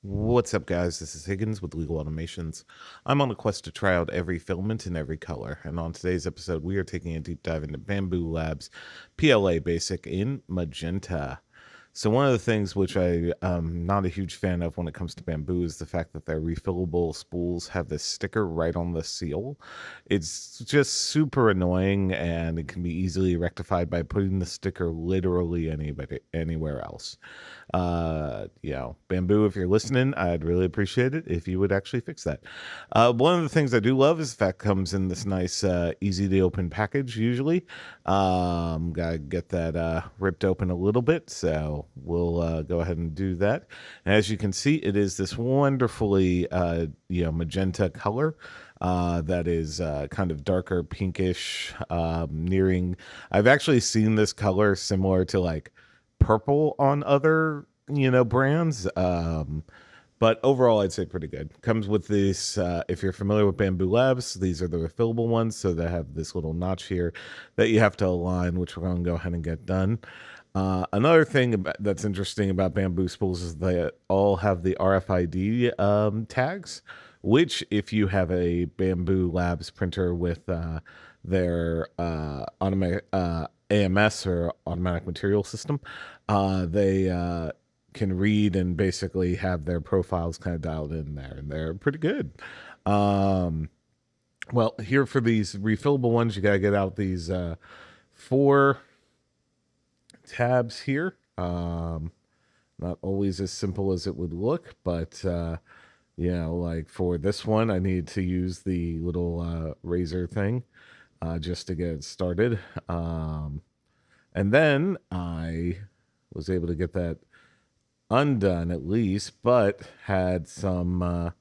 What's up, guys? This is Higgins with Legal Automations. I'm on a quest to try out every filament in every color, and on today's episode, we are taking a deep dive into Bambulab's PLA Basic in Magenta. So one of the things which I'm not a huge fan of when it comes to Bamboo is the fact that their refillable spools have this sticker right on the seal. It's just super annoying, and it can be easily rectified by putting the sticker literally anywhere else. Bamboo, if you're listening, I'd really appreciate it if you would actually fix that. One of the things I do love is the fact it comes in this nice, easy to open package. Usually, gotta get that ripped open a little bit, so we'll go ahead and do that. And as you can see, it is this wonderfully, magenta color. That is kind of darker pinkish, nearing. I've actually seen this color similar to like purple on other brands, but overall I'd say pretty good. Comes with this, if you're familiar with Bambulabs, these are the refillable ones, so they have this little notch here that you have to align, which we're going to go ahead and get done. Another thing that's interesting about bamboo spools is they all have the RFID tags, which if you have a Bambulabs printer with their automatic AMS or automatic material system, they can read and basically have their profiles kind of dialed in there, and they're pretty good. Well, here for these refillable ones, you got to get out these four tabs here. Not always as simple as it would look, but like for this one, I need to use the little razor thing just to get it started. And then I was able to get that undone at least, but had some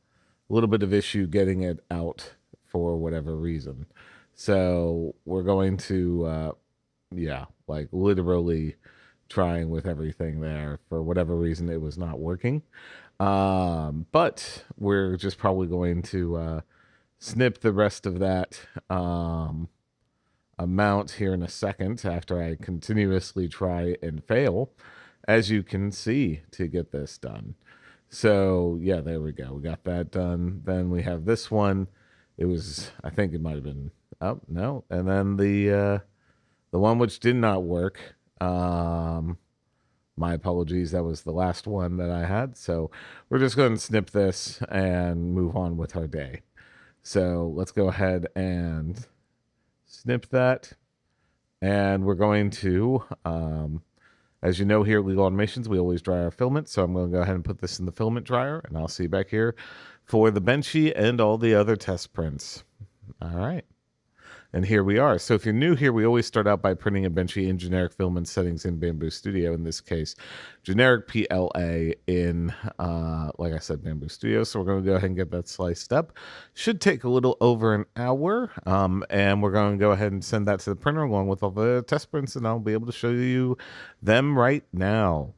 little bit of issue getting it out for whatever reason. So we're going to, like literally trying with everything there. For whatever reason, it was not working. But we're just probably going to snip the rest of that amount here in a second after I continuously try and fail, as you can see, to get this done. So yeah, there we go. We got that done. Then we have this one. It was, I think it might have been, oh no. And then the one which did not work. My apologies. That was the last one that I had. So we're just going to snip this and move on with our day. So let's go ahead and snip that. And we're going to, as you know, here at Legal Automations, we always dry our filament. So I'm going to go ahead and put this in the filament dryer, and I'll see you back here for the Benchy and all the other test prints. All right. And here we are. So if you're new here, we always start out by printing a Benchy in generic filament settings in Bamboo Studio. In this case, generic PLA in, like I said, Bamboo Studio. So we're going to go ahead and get that sliced up. Should take a little over an hour. And we're going to go ahead and send that to the printer along with all the test prints, and I'll be able to show you them right now.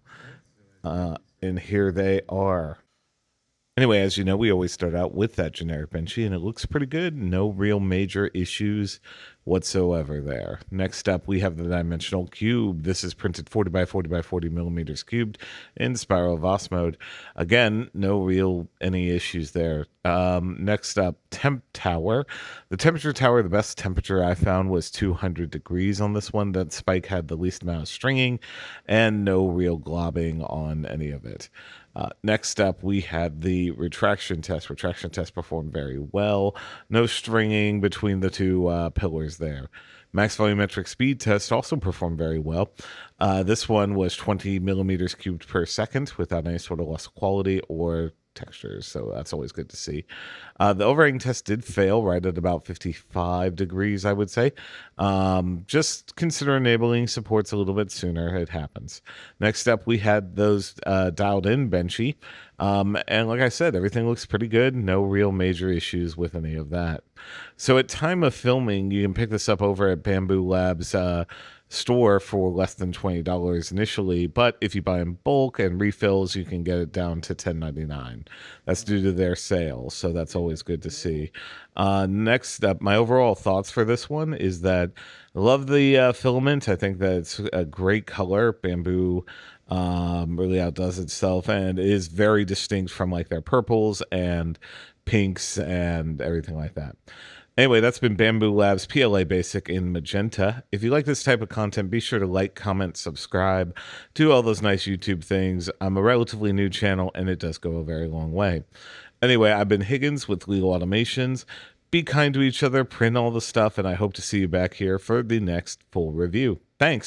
And here they are. Anyway, as you know, we always start out with that generic Benchy, and it looks pretty good. No real major issues whatsoever there. Next up, we have the dimensional cube. This is printed 40 by 40 by 40 millimeters cubed in spiral Voss mode. Again, no real any issues there. Next up, temp tower. The temperature tower, the best temperature I found was 200 degrees on this one. That spike had the least amount of stringing and no real globbing on any of it. Next up, we had the retraction test. Retraction test performed very well. No stringing between the two pillars there. Max volumetric speed test also performed very well. This one was 20 millimeters cubed per second without any sort of loss of quality or textures, so that's always good to see. The overriding test did fail right at about 55 degrees, I would say. Just consider enabling supports a little bit sooner. It happens. Next up, we had those dialed in Benchy. And like I said, everything looks pretty good. No real major issues with any of that. So at time of filming, you can pick this up over at Bambulab's store for less than $20 initially, but if you buy in bulk and refills, you can get it down to $10.99. That's due to their sale, so that's always good to see. Next up, my overall thoughts for this one is that I love the filament. I think that it's a great color. Bamboo really outdoes itself and is very distinct from like their purples and pinks and everything like that. Anyway, that's been Bambulab's PLA Basic in Magenta. If you like this type of content, be sure to like, comment, subscribe, do all those nice YouTube things. I'm a relatively new channel, and it does go a very long way. Anyway, I've been Higgins with Legal Automations. Be kind to each other, print all the stuff, and I hope to see you back here for the next full review. Thanks.